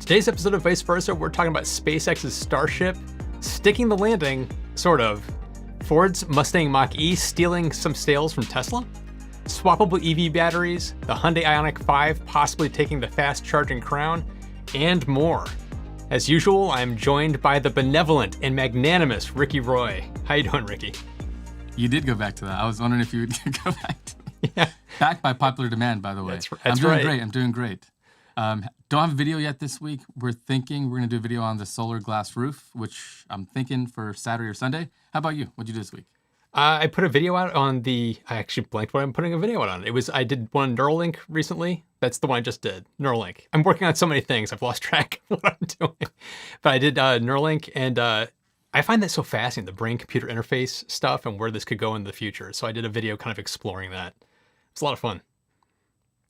Today's episode of Vice Versa, we're talking about SpaceX's Starship sticking the landing, sort of, Ford's Mustang Mach-E stealing some sales from Tesla, swappable EV batteries, the Hyundai IONIQ 5 possibly taking the fast-charging crown, and more. As usual, I'm joined by the benevolent and magnanimous Ricky Roy. How you doing, Ricky? You did go back to that. I was wondering if you would go back to it. Yeah. Back by popular demand, by the way. That's I'm doing right. great. I'm doing great. Don't have a video yet this week. We're thinking we're going to do a video on the solar glass roof, which I'm thinking for Saturday or Sunday. How about you? What'd you do this week? I put a video out on I actually blanked what I'm putting a video out on. I did one Neuralink recently. That's the one I just did, Neuralink. I'm working on so many things, I've lost track of what I'm doing. But I did Neuralink, and I find that so fascinating, the brain-computer interface stuff and where this could go in the future. So I did a video kind of exploring that. It's a lot of fun.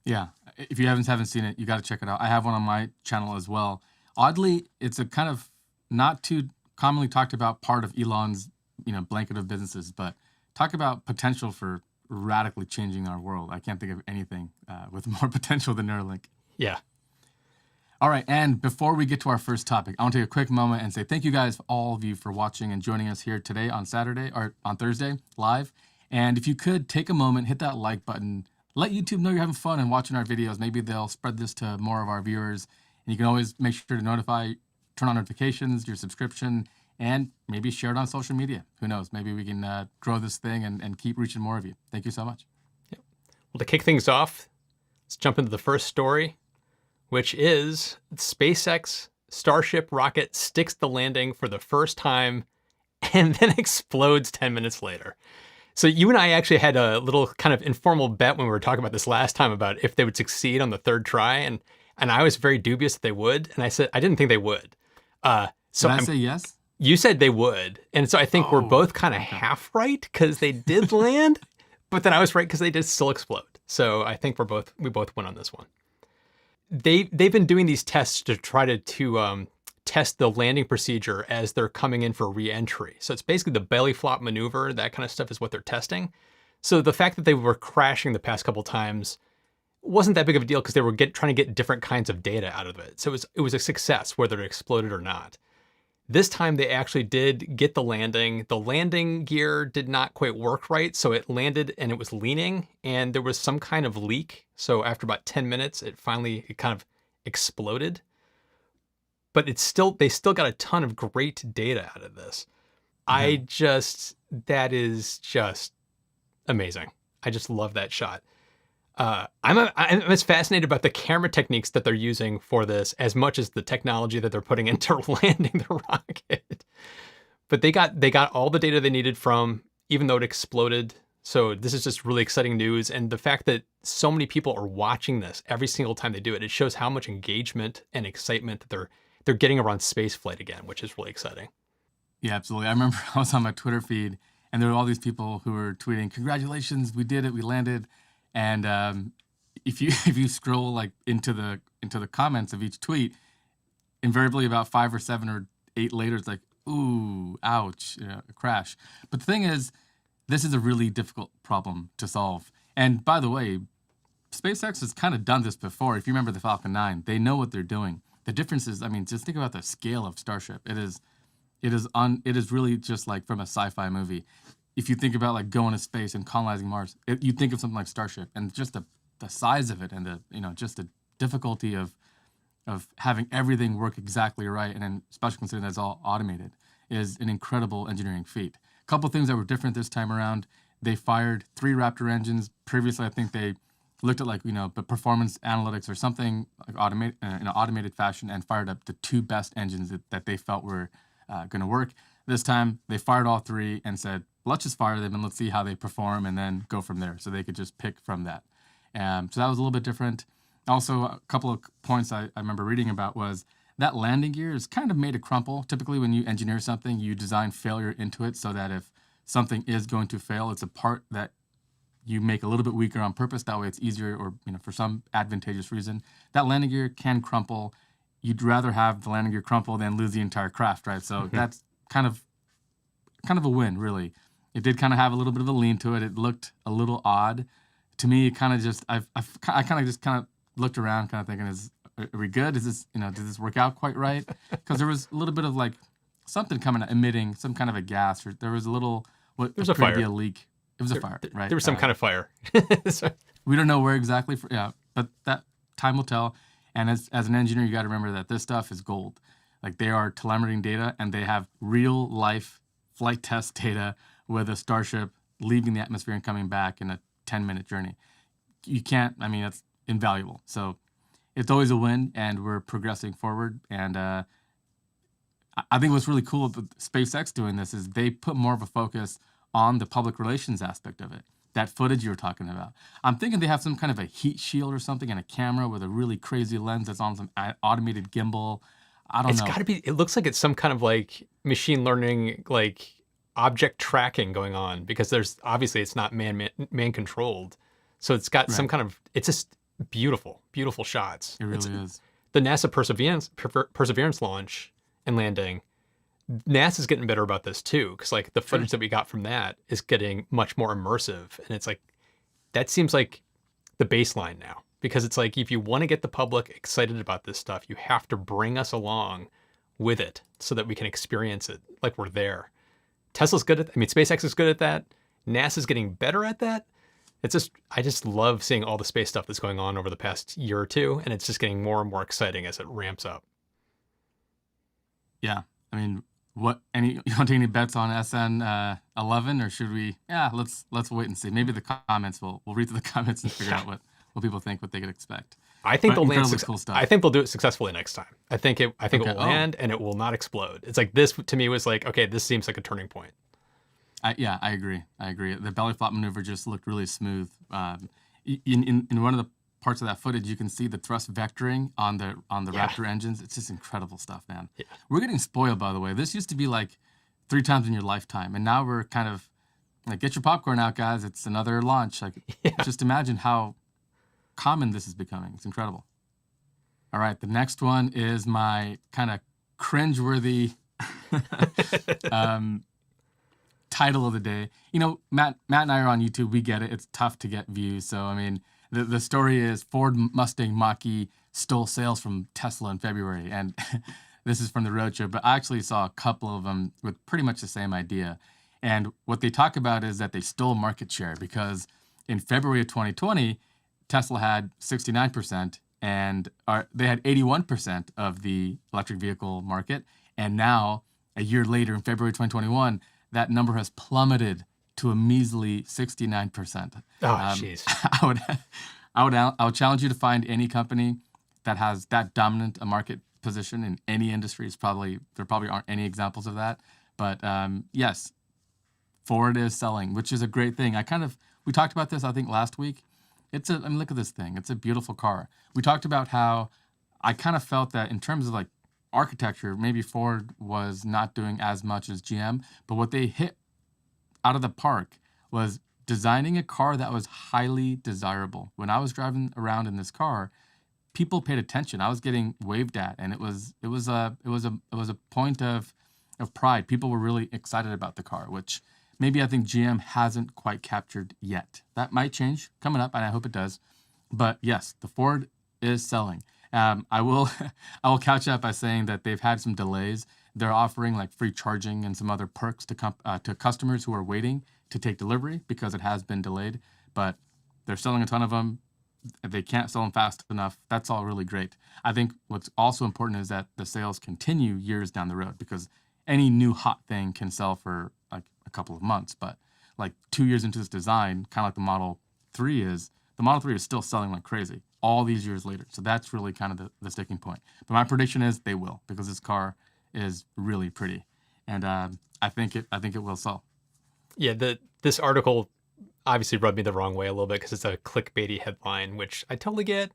Yeah, if you haven't seen it, you got to check it out. I have one on my channel as well. Oddly, it's a kind of not too commonly talked about part of Elon's blanket of businesses, but talk about potential for radically changing our world. I can't think of anything with more potential than Neuralink. Yeah. All right, and before we get to our first topic, I want to take a quick moment and say thank you guys, all of you, for watching and joining us here today on Saturday or on Thursday live. And if you could take a moment, hit that like button, let YouTube know you're having fun and watching our videos. Maybe they'll spread this to more of our viewers. And you can always make sure to turn on notifications, your subscription, and maybe share it on social media. Who knows? Maybe we can grow this thing and keep reaching more of you. Thank you so much. Yeah. Well, to kick things off, let's jump into the first story, which is SpaceX Starship rocket sticks the landing for the first time and then explodes 10 minutes later. So you and I actually had a little kind of informal bet when we were talking about this last time about if they would succeed on the third try. And I was very dubious that they would. And I said, I didn't think they would. Did I say yes? You said they would. And so I think we're both kind of half right because they did land, but then I was right because they did still explode. So I think we both win on this one. They've been doing these tests to try to test the landing procedure as they're coming in for re-entry. So it's basically the belly flop maneuver, that kind of stuff is what they're testing. So the fact that they were crashing the past couple times wasn't that big of a deal because they were trying to get different kinds of data out of it. So it was a success whether it exploded or not. This time they actually did get the landing. The landing gear did not quite work right, so it landed and it was leaning and there was some kind of leak. So after about 10 minutes, it kind of exploded. But they still got a ton of great data out of this. Mm-hmm. That is just amazing. I just love that shot. I'm as fascinated about the camera techniques that they're using for this as much as the technology that they're putting into landing the rocket. But they got all the data they needed from, even though it exploded. So this is just really exciting news. And the fact that so many people are watching this every single time they do it, it shows how much engagement and excitement that they're getting around spaceflight again, which is really exciting. Yeah, absolutely. I remember I was on my Twitter feed and there were all these people who were tweeting, "Congratulations, we did it, we landed." And if you scroll like into the comments of each tweet, invariably about 5 or 7 or 8 later, it's like, "Ooh, ouch, a crash." But the thing is, this is a really difficult problem to solve. And by the way, SpaceX has kind of done this before. If you remember the Falcon 9, they know what they're doing. The difference is, just think about the scale of Starship. It is really just like from a sci-fi movie. If you think about like going to space and colonizing Mars, you think of something like Starship, and just the size of it, and just the difficulty of having everything work exactly right, and then especially considering that's all automated, is an incredible engineering feat. A couple things that were different this time around: they fired 3 Raptor engines. Previously, I think they looked at the performance analytics or something like in an automated fashion and fired up the 2 best engines that they felt were going to work. This time, they fired all 3 and said, let's just fire them and let's see how they perform and then go from there. So they could just pick from that. So that was a little bit different. Also, a couple of points I remember reading about was that landing gear is kind of made to crumple. Typically, when you engineer something, you design failure into it so that if something is going to fail, it's a part that you make a little bit weaker on purpose. That way it's easier or for some advantageous reason. That landing gear can crumple. You'd rather have the landing gear crumple than lose the entire craft, right? So that's kind of a win, really. It did kind of have a little bit of a lean to it. It looked a little odd. To me, it kind of just, I kind of just looked around kind of thinking, are we good? Is this, did this work out quite right? Because there was a little bit of like something coming out, emitting some kind of a gas, or there was a little, what There's a appeared to be fire. a leak. It was a fire, right? There was some kind of fire. So, We don't know where exactly, but that time will tell. And as an engineer, you got to remember that this stuff is gold. Like they are telemetering data, and they have real life flight test data with a Starship leaving the atmosphere and coming back in a 10-minute journey. You can't, that's invaluable. So it's always a win, and we're progressing forward. And I think what's really cool with SpaceX doing this is they put more of a focus on the public relations aspect of it. That footage you were talking about. I'm thinking they have some kind of a heat shield or something and a camera with a really crazy lens that's on some automated gimbal. I don't know. it's got to be, it looks like it's some kind of like machine learning, like object tracking going on, because there's obviously it's not man controlled. So it's got some kind of, it's just beautiful, beautiful shots. It really is. The NASA Perseverance launch and landing, NASA's getting better about this too, because like the footage that we got from that is getting much more immersive, and it's like that seems like the baseline now, because it's like if you want to get the public excited about this stuff, you have to bring us along with it so that we can experience it like we're there. Tesla's good at, SpaceX is good at that. NASA's getting better at that. It's just, I just love seeing all the space stuff that's going on over the past year or two, and it's just getting more and more exciting as it ramps up. Yeah, you want to take any bets on SN11, or should we? Yeah, let's wait and see. Maybe the comments we'll read through the comments and figure out what people think, what they could expect. I think they'll land. Cool stuff. I think they'll do it successfully next time. I think it will land, and it will not explode. It's like this to me was like, okay, this seems like a turning point. I agree. The belly flop maneuver just looked really smooth. In one of the parts of that footage, you can see the thrust vectoring on the Raptor engines. It's just incredible stuff, man. Yeah. We're getting spoiled, by the way. This used to be like 3 times in your lifetime, and now we're kind of like, get your popcorn out, guys. It's another launch. Like, just imagine how common this is becoming. It's incredible. All right, the next one is my kind of cringeworthy title of the day. Matt and I are on YouTube. We get it. It's tough to get views. So, the story is Ford Mustang Mach-E stole sales from Tesla in February. And this is from the Roadshow, but I actually saw a couple of them with pretty much the same idea. And what they talk about is that they stole market share, because in February of 2020, Tesla had 69% and they had 81% of the electric vehicle market. And now, a year later, in February 2021, that number has plummeted to a measly 69%. Oh, jeez. I would challenge you to find any company that has that dominant a market position in any industry. There probably aren't any examples of that. But yes, Ford is selling, which is a great thing. We talked about this, I think, last week. Look at this thing. It's a beautiful car. We talked about how I kind of felt that in terms of like architecture, maybe Ford was not doing as much as GM, but what they hit out of the park was designing a car that was highly desirable. When I was driving around in this car, people paid attention. I was getting waved at, and it was a point of pride. People were really excited about the car, which maybe I think GM hasn't quite captured yet. That might change coming up, and I hope it does. But yes, the Ford is selling. I will couch that by saying that they've had some delays. They're offering like free charging and some other perks to customers who are waiting to take delivery because it has been delayed. But they're selling a ton of them. They can't sell them fast enough. That's all really great. I think what's also important is that the sales continue years down the road, because any new hot thing can sell for like a couple of months. But like 2 years into this design, kind of like the Model 3 is, the Model 3 is still selling like crazy all these years later. So that's really kind of the sticking point. But my prediction is they will, because this car is really pretty, and I think it will sell. Yeah, this article obviously rubbed me the wrong way a little bit because it's a clickbaity headline, which I totally get.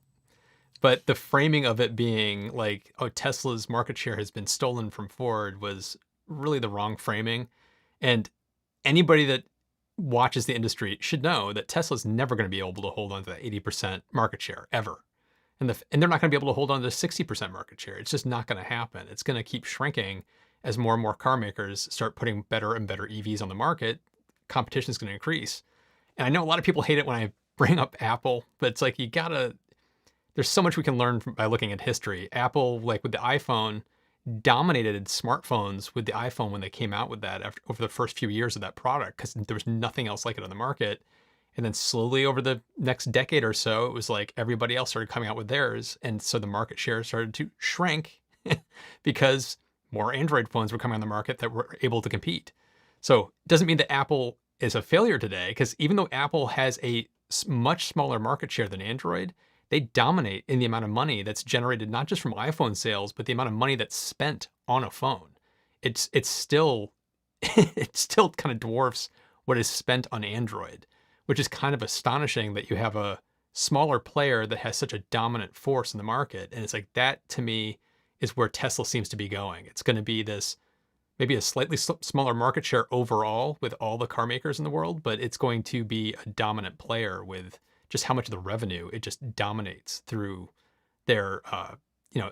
But the framing of it being like, oh, Tesla's market share has been stolen from Ford was really the wrong framing. And anybody that watches the industry should know that Tesla's never going to be able to hold on to that 80% market share ever. And they're not going to be able to hold on to 60% market share. It's just not going to happen. It's going to keep shrinking as more and more car makers start putting better and better EVs on the market. Competition is going to increase. And I know a lot of people hate it when I bring up Apple, but it's like, you gotta, there's so much we can learn by looking at history. Apple, like with the iPhone, dominated smartphones with the iPhone when they came out with that over the first few years of that product, because there was nothing else like it on the market. And then slowly over the next decade or so, it was like everybody else started coming out with theirs. And so the market share started to shrink because more Android phones were coming on the market that were able to compete. So it doesn't mean that Apple is a failure today, because even though Apple has a much smaller market share than Android, they dominate in the amount of money that's generated, not just from iPhone sales, but the amount of money that's spent on a phone. It's still, it still kind of dwarfs what is spent on Android, which is kind of astonishing that you have a smaller player that has such a dominant force in the market. And it's like, that to me is where Tesla seems to be going. It's going to be this, maybe a slightly smaller market share overall with all the car makers in the world, but it's going to be a dominant player with just how much of the revenue it just dominates through their,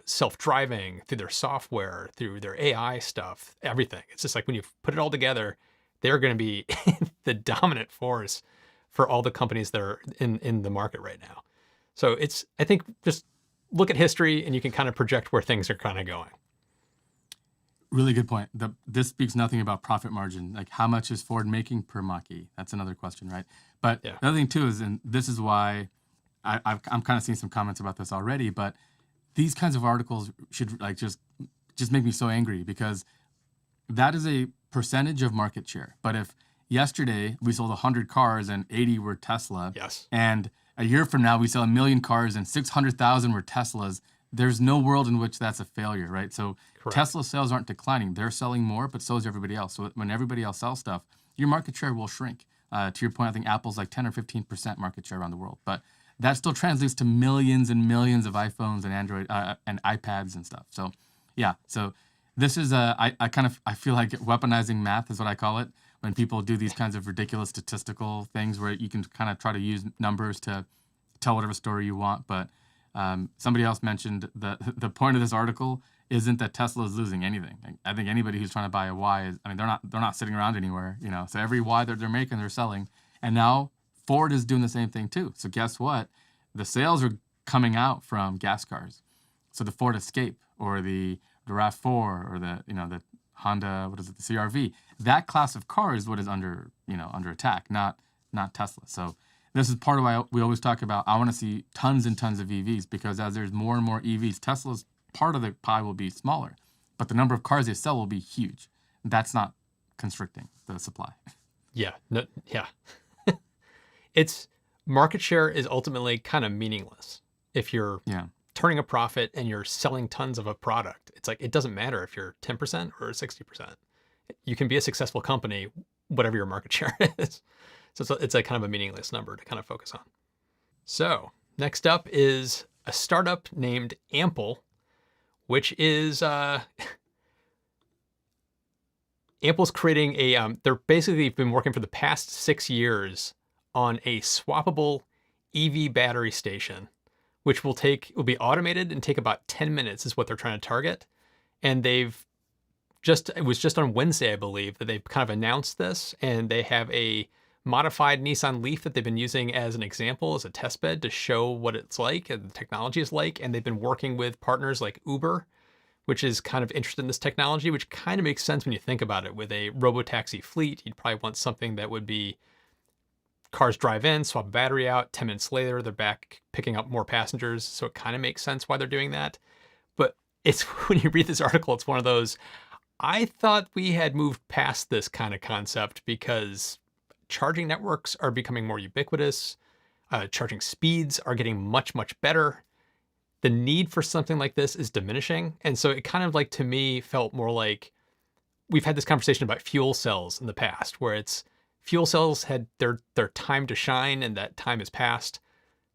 self-driving, through their software, through their AI stuff, everything. It's just like when you put it all together, they're going to be the dominant force for all the companies that are in the market right now. So I think just look at history and you can kind of project where things are kind of going. Really good point. This speaks nothing about profit margin. Like, how much is Ford making per Mach-E? That's another question, right? But the other thing too is, and this is why I'm kind of seeing some comments about this already, but these kinds of articles should like just make me so angry, because that is a percentage of market share. But if yesterday we sold 100 cars and 80 were Tesla, yes, and a year from now we sell 1 million cars and 600,000 were Teslas, there's no world in which that's a failure, right? So correct. Tesla sales aren't declining. They're selling more, but so is everybody else. So when everybody else sells stuff, your market share will shrink. To your point, I think Apple's like 10 or 15% market share around the world. But that still translates to millions and millions of iPhones and Android and iPads and stuff. So yeah, so this is, I feel like weaponizing math is what I call it. When people do these kinds of ridiculous statistical things where you can kind of try to use numbers to tell whatever story you want. But somebody else mentioned the point of this article isn't that Tesla is losing anything. I think anybody who's trying to buy a Y is, they're not sitting around anywhere, So every Y that they're making, they're selling. And now Ford is doing the same thing too. So guess what? The sales are coming out from gas cars. So the Ford Escape or the RAV4 or the Honda, the CR-V, that class of car is what is under attack, not Tesla. So this is part of why we always talk about, I want to see tons and tons of EVs, because as there's more and more EVs, Tesla's part of the pie will be smaller, but the number of cars they sell will be huge. That's not constricting the supply. Yeah. No, yeah. It's market share is ultimately kind of meaningless if you're turning a profit and you're selling tons of a product. It's like, it doesn't matter if you're 10% or 60%. You can be a successful company, whatever your market share is. So it's a kind of a meaningless number to kind of focus on. So next up is a startup named Ample, which is Ample's creating they're basically been working for the past 6 years on a swappable EV battery station, which will be automated and take about 10 minutes is what they're trying to target. And it was just on Wednesday, I believe, that they've kind of announced this, and they have a modified Nissan Leaf that they've been using as an example, as a test bed to show what it's like and the technology is like. And they've been working with partners like Uber, which is kind of interested in this technology, which kind of makes sense when you think about it. With a robotaxi fleet, you'd probably want something that would be cars drive in, swap a battery out, 10 minutes later, they're back picking up more passengers. So it kind of makes sense why they're doing that. But it's when you read this article, it's one of those, I thought we had moved past this kind of concept because charging networks are becoming more ubiquitous. Charging speeds are getting much, much better. The need for something like this is diminishing. And so it kind of like, to me, felt more like we've had this conversation about fuel cells in the past, where it's fuel cells had their time to shine and that time has passed.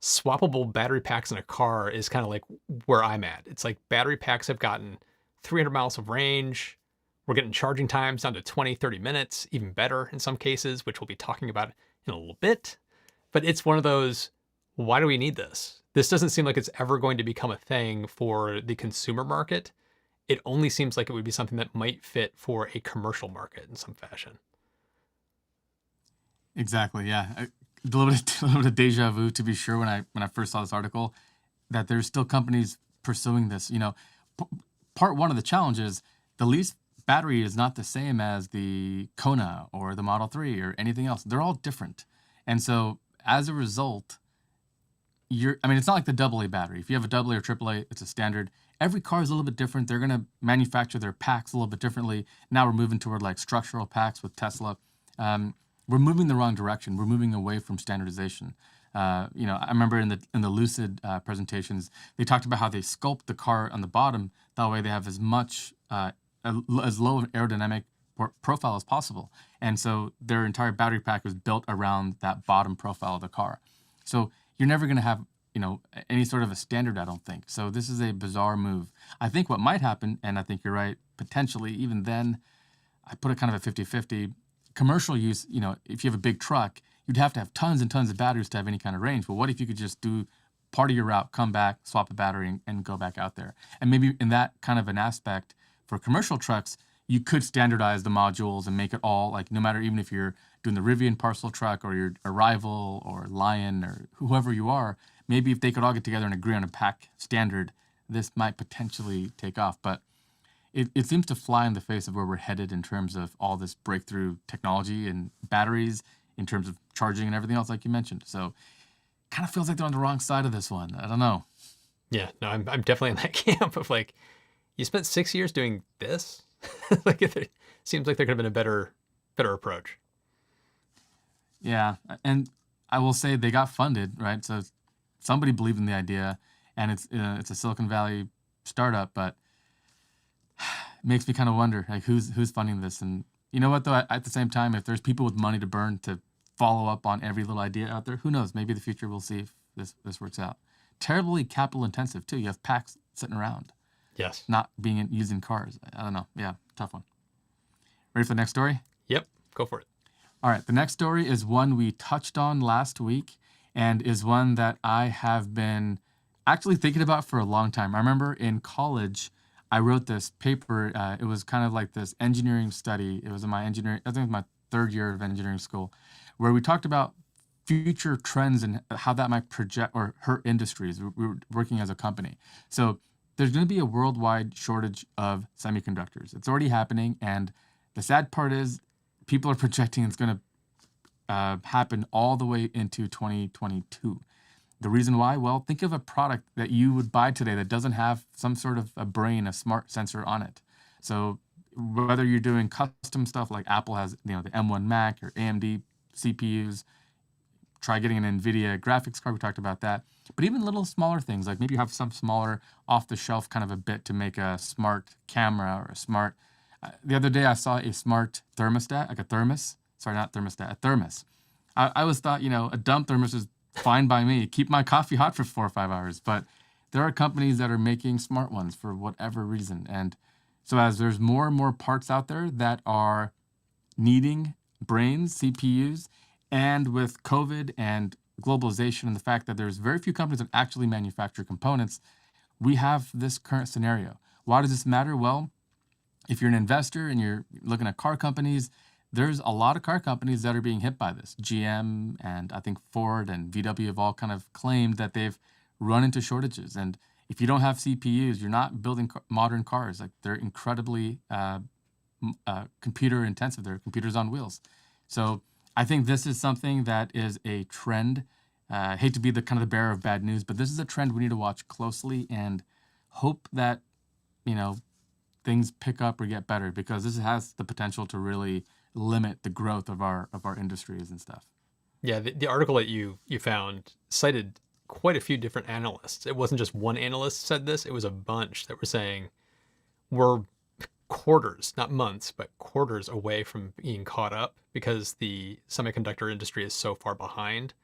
Swappable battery packs in a car is kind of like where I'm at. It's like battery packs have gotten 300 miles of range. We're getting charging times down to 20, 30 minutes, even better in some cases, which we'll be talking about in a little bit. But it's one of those, why do we need this? This doesn't seem like it's ever going to become a thing for the consumer market. It only seems like it would be something that might fit for a commercial market in some fashion. Exactly, yeah. A little bit of deja vu, to be sure, when I first saw this article. that there's still companies pursuing this. Part one of the challenge is the lease battery is not the same as the Kona or the Model 3 or anything else. They're all different. And so as a result, it's not like the AA battery. If you have a AA or AAA, it's a standard. Every car is a little bit different. They're going to manufacture their packs a little bit differently. Now we're moving toward like structural packs with Tesla. We're moving the wrong direction. We're moving away from standardization. I remember in the Lucid presentations, they talked about how they sculpt the car on the bottom. That way they have as low an aerodynamic profile as possible. And so their entire battery pack was built around that bottom profile of the car. So you're never going to have, any sort of a standard, I don't think. So this is a bizarre move. I think what might happen, and I think you're right, potentially, even then, I put it kind of a 50-50. Commercial use, if you have a big truck, you'd have to have tons and tons of batteries to have any kind of range. But what if you could just do part of your route, come back, swap a battery, and go back out there? And maybe in that kind of an aspect for commercial trucks, you could standardize the modules and make it all, like, no matter, even if you're doing the Rivian parcel truck or your Arrival or Lion or whoever you are, maybe if they could all get together and agree on a pack standard, this might potentially take off. But it seems to fly in the face of where we're headed in terms of all this breakthrough technology and batteries, in terms of charging and everything else, like you mentioned. So kind of feels like they're on the wrong side of this one. I don't know. Yeah, no, I'm definitely in that camp of like, you spent 6 years doing this? Like, it seems like there could have been a better approach. Yeah, and I will say they got funded, right? So somebody believed in the idea, and it's a Silicon Valley startup, but it makes me kind of wonder, like, who's funding this? And you know what, though, at the same time, if there's people with money to burn to follow up on every little idea out there, who knows? Maybe in the future we'll see if this works out. Terribly capital intensive too. You have packs sitting around. Yes. Not being used in cars. I don't know. Yeah, tough one. Ready for the next story? Yep, go for it. All right, the next story is one we touched on last week and is one that I have been actually thinking about for a long time. I remember in college, I wrote this paper. It was kind of like this engineering study. It was in I think it was my third year of engineering school, where we talked about future trends and how that might project or hurt industries. We were working as a company. So there's going to be a worldwide shortage of semiconductors. It's already happening, and the sad part is people are projecting it's going to happen all the way into 2022. The reason why? Well, think of a product that you would buy today that doesn't have some sort of a brain, a smart sensor on it. So whether you're doing custom stuff like Apple has, the M1 Mac or AMD CPUs, try getting an NVIDIA graphics card. We talked about that. But even little smaller things, like maybe you have some smaller off-the-shelf kind of a bit to make a smart camera or a smart... the other day I saw a smart thermostat, like a thermos. Sorry, not thermostat, a thermos. I always thought, a dumb thermos is fine by me. Keep my coffee hot for 4 or 5 hours. But there are companies that are making smart ones for whatever reason. And so as there's more and more parts out there that are needing brains, CPUs, and with COVID and globalization and the fact that there's very few companies that actually manufacture components, we have this current scenario. Why does this matter? Well, if you're an investor and you're looking at car companies, there's a lot of car companies that are being hit by this. GM and I think Ford and VW have all kind of claimed that they've run into shortages. And if you don't have CPUs, you're not building modern cars. Like, they're incredibly computer intensive. They're computers on wheels. So I think this is something that is a trend. I hate to be the kind of the bearer of bad news, but this is a trend we need to watch closely and hope that, things pick up or get better, because this has the potential to really limit the growth of our industries and stuff. Yeah, the article that you found cited quite a few different analysts. It wasn't just one analyst said this. It was a bunch that were saying we're quarters, not months, but quarters away from being caught up because the semiconductor industry is so far behind.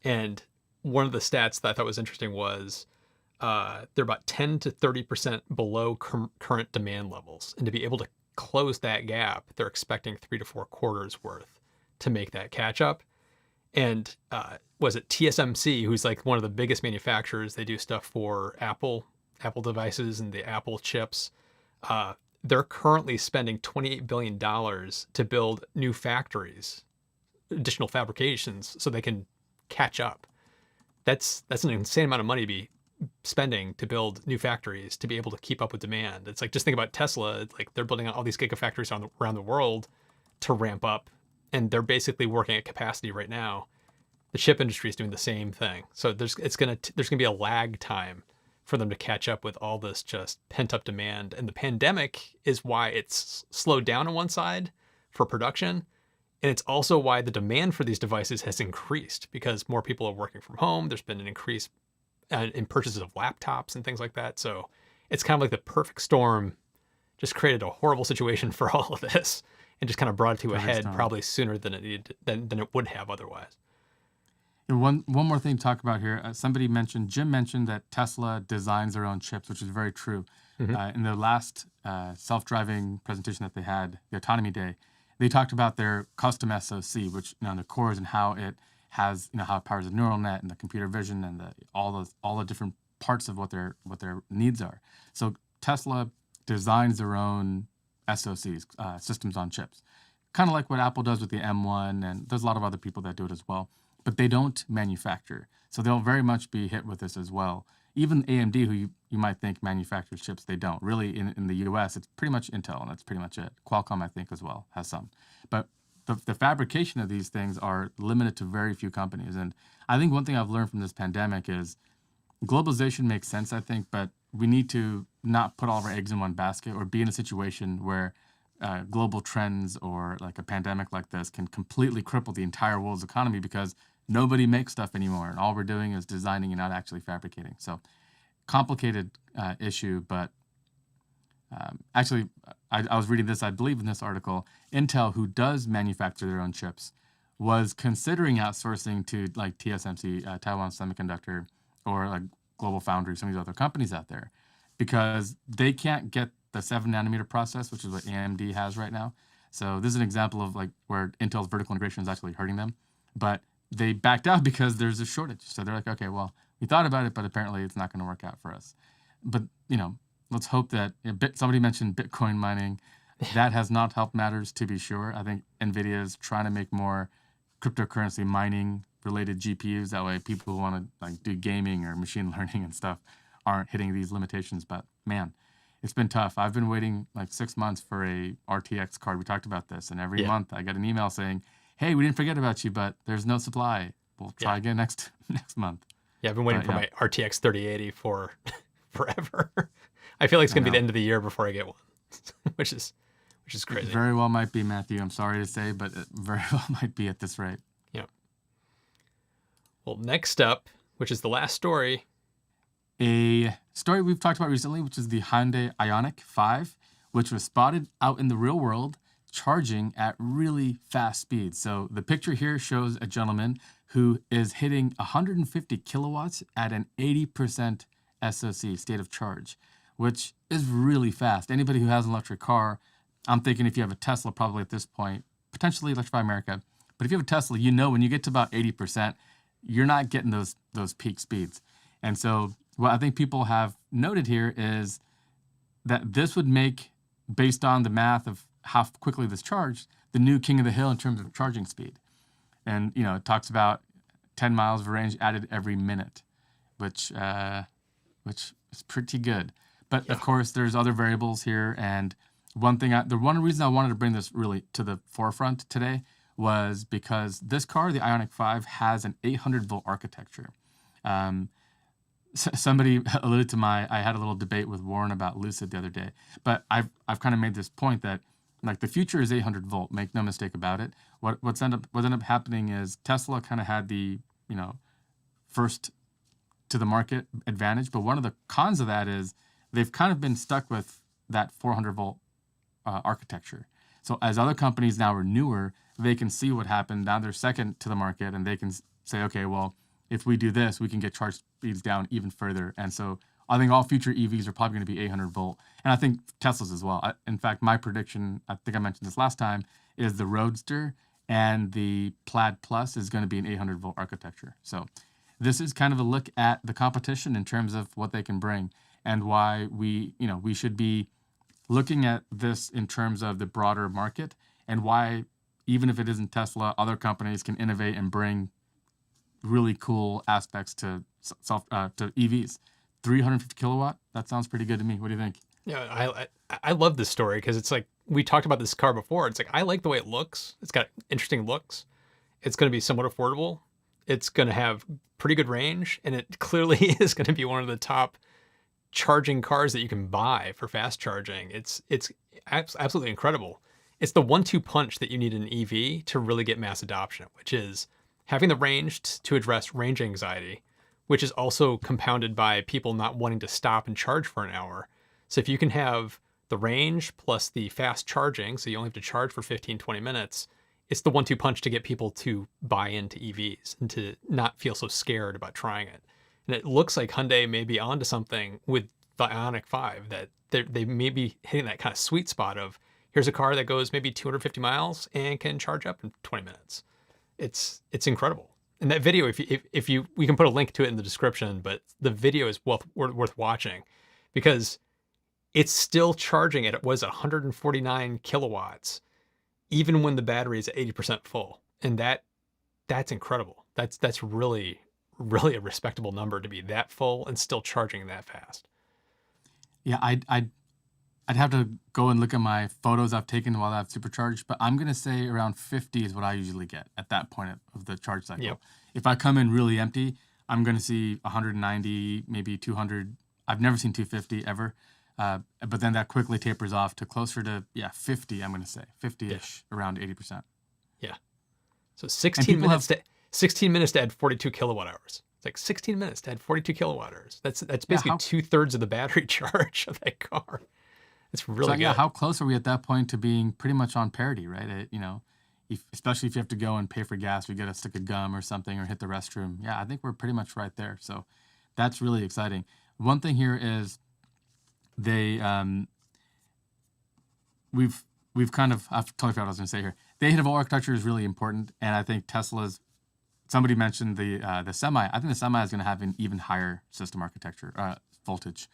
And one of the stats that I thought was interesting was they're about 10 to 30% below current demand levels. And to be able to close that gap, they're expecting 3 to 4 quarters worth to make that catch up. And was it TSMC, who's like one of the biggest manufacturers? They do stuff for Apple devices and the Apple chips. They're currently spending $28 billion to build new factories, additional fabrications, so they can catch up. That's an insane amount of money to be spending to build new factories to be able to keep up with demand. It's like, just think about Tesla. It's like they're building out all these gigafactories around the world to ramp up, and they're basically working at capacity right now. The chip industry is doing the same thing. So there's gonna be a lag time for them to catch up with all this just pent up demand. And the pandemic is why it's slowed down on one side for production. And it's also why the demand for these devices has increased because more people are working from home. There's been an increase in purchases of laptops and things like that. So it's kind of like the perfect storm just created a horrible situation for all of this and just kind of brought it to a head probably sooner than it needed than it would have otherwise. And one more thing to talk about here. Jim mentioned that Tesla designs their own chips, which is very true. In the last self-driving presentation that they had, the Autonomy Day, they talked about their custom SoC, which the cores and how it has how it powers the neural net and the computer vision and all the different parts of what their needs are. So Tesla designs their own SoCs, systems on chips, kind of like what Apple does with the M1, and there's a lot of other people that do it as well. But they don't manufacture, so they'll very much be hit with this as well. Even AMD, who you might think manufactures chips, they don't. Really, in the US, it's pretty much Intel, and that's pretty much it. Qualcomm, I think, as well, has some. But the fabrication of these things are limited to very few companies. And I think one thing I've learned from this pandemic is globalization makes sense, I think, but we need to not put all of our eggs in one basket or be in a situation where global trends or like a pandemic like this can completely cripple the entire world's economy because nobody makes stuff anymore, and all we're doing is designing and not actually fabricating. So, complicated issue, but actually, I was reading this, I believe in this article, Intel, who does manufacture their own chips, was considering outsourcing to like TSMC, Taiwan Semiconductor, or like Global Foundry, some of these other companies out there, because they can't get the 7 nanometer process, which is what AMD has right now. So this is an example of like where Intel's vertical integration is actually hurting them. But they backed out because there's a shortage. So they're like, okay, well, we thought about it, but apparently it's not going to work out for us. But, let's hope that somebody mentioned Bitcoin mining. That has not helped matters, to be sure. I think NVIDIA is trying to make more cryptocurrency mining related GPUs. That way people who want to like do gaming or machine learning and stuff aren't hitting these limitations. But man, it's been tough. I've been waiting like 6 months for a RTX card. We talked about this. And every month I get an email saying, hey, we didn't forget about you, but there's no supply. We'll try again next month. Yeah, I've been waiting for my RTX 3080 for forever. I feel like it's going to be the end of the year before I get one, which is crazy. It very well might be, Matthew. I'm sorry to say, but it very well might be at this rate. Yeah. Well, next up, which is the last story. A story we've talked about recently, which is the Hyundai IONIQ 5, which was spotted out in the real world charging at really fast speeds. So the picture here shows a gentleman who is hitting 150 kilowatts at an 80% SoC, state of charge, which is really fast. Anybody who has an electric car, I'm thinking if you have a Tesla, probably at this point, potentially Electrify America, but if you have a Tesla, when you get to about 80%, you're not getting those peak speeds. And so what I think people have noted here is that this would make, based on the math of how quickly this charged, the new king of the hill in terms of charging speed. And, it talks about 10 miles of range added every minute, which is pretty good. But of course, there's other variables here. And one reason I wanted to bring this really to the forefront today was because this car, the IONIQ 5, has an 800 volt architecture. Somebody alluded to I had a little debate with Warren about Lucid the other day, but I've kind of made this point that like the future is 800 volt. Make no mistake about it. What ended up happening is Tesla kind of had the first to the market advantage, but one of the cons of that is they've kind of been stuck with that 400 volt architecture. So as other companies now are newer, they can see what happened. Now they're second to the market, and they can say, okay, well, if we do this, we can get charge speeds down even further. And so I think all future EVs are probably going to be 800 volt. And I think Teslas as well. In fact, my prediction, I think I mentioned this last time, is the Roadster and the Plaid Plus is going to be an 800 volt architecture. So this is kind of a look at the competition in terms of what they can bring and why we should be looking at this in terms of the broader market and why, even if it isn't Tesla, other companies can innovate and bring really cool aspects to EVs. 350 kilowatt. That sounds pretty good to me. What do you think? Yeah, I love this story because it's like we talked about this car before. It's like I like the way it looks. It's got interesting looks. It's going to be somewhat affordable. It's going to have pretty good range, and it clearly is going to be one of the top charging cars that you can buy for fast charging. It's absolutely incredible. It's the 1-2 punch that you need in an EV to really get mass adoption, which is having the range to address range anxiety, which is also compounded by people not wanting to stop and charge for an hour. So if you can have the range plus the fast charging, so you only have to charge for 15, 20 minutes, it's the 1-2 punch to get people to buy into EVs and to not feel so scared about trying it. And it looks like Hyundai may be onto something with the IONIQ 5, that they may be hitting that kind of sweet spot of, here's a car that goes maybe 250 miles and can charge up in 20 minutes. It's incredible. And that video, if you we can put a link to it in the description, but the video is worth watching because it's still charging at, it was 149 kilowatts, even when the battery is at 80% full. And that's incredible. That's really a respectable number to be that full and still charging that fast. Yeah, I'd have to go and look at my photos I've taken while I've supercharged, but I'm gonna say around 50 is what I usually get at that point of the charge cycle. Yep. If I come in really empty, I'm gonna see 190, maybe 200. I've never seen 250 ever, but then that quickly tapers off to closer to 50. I'm gonna say 50-ish, around 80%. Yeah. So 16 minutes to add 42 kilowatt hours. It's like 16 minutes to add 42 kilowatt hours. That's basically 2/3 of the battery charge of that car. It's really good. Yeah, how close are we at that point to being pretty much on parity, right? Especially if you have to go and pay for gas or get a stick of gum or something or hit the restroom. Yeah, I think we're pretty much right there. So that's really exciting. One thing here is we've kind of, I've totally forgot what I was going to say here. The 8-volt architecture is really important, and I think somebody mentioned the Semi. I think the Semi is going to have an even higher system architecture voltage,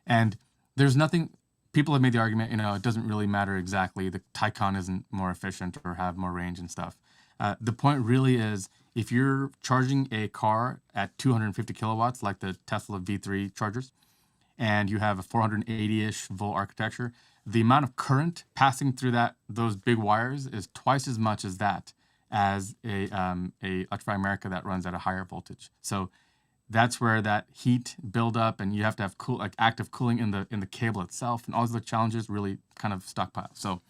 and there's nothing. People have made the argument, it doesn't really matter exactly. The Taycan isn't more efficient or have more range and stuff. The point really is, if you're charging a car at 250 kilowatts, like the Tesla V3 chargers, and you have a 480-ish volt architecture, the amount of current passing through those big wires is twice as much as a Electrify America that runs at a higher voltage. So that's where that heat buildup, and you have to have active cooling in the cable itself, and all the challenges really kind of stockpile. So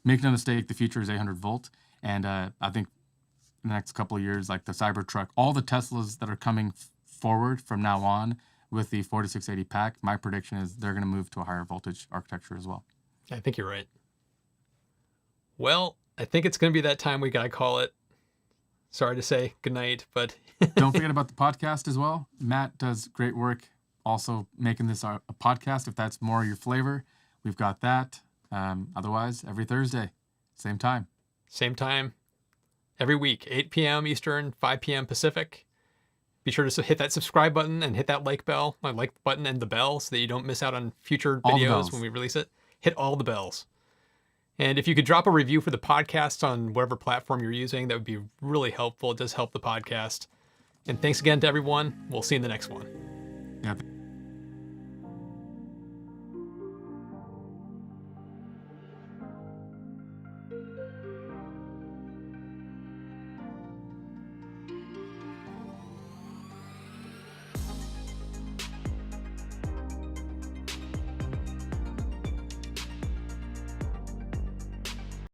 make no mistake, the future is 800 volt, and I think in the next couple of years, like the Cybertruck, all the Teslas that are coming forward from now on with the 4680 pack, my prediction is they're going to move to a higher voltage architecture as well. I think you're right. Well, I think it's going to be that time we got to call it. Sorry to say goodnight, but... Don't forget about the podcast as well. Matt does great work also making this a podcast. If that's more your flavor, we've got that. Otherwise, every Thursday, same time. Same time, every week, 8 p.m. Eastern, 5 p.m. Pacific. Be sure to hit that subscribe button and hit that like button and the bell so that you don't miss out on future videos when we release it. Hit all the bells. And if you could drop a review for the podcast on whatever platform you're using, that would be really helpful. It does help the podcast. And thanks again to everyone. We'll see you in the next one. Yeah.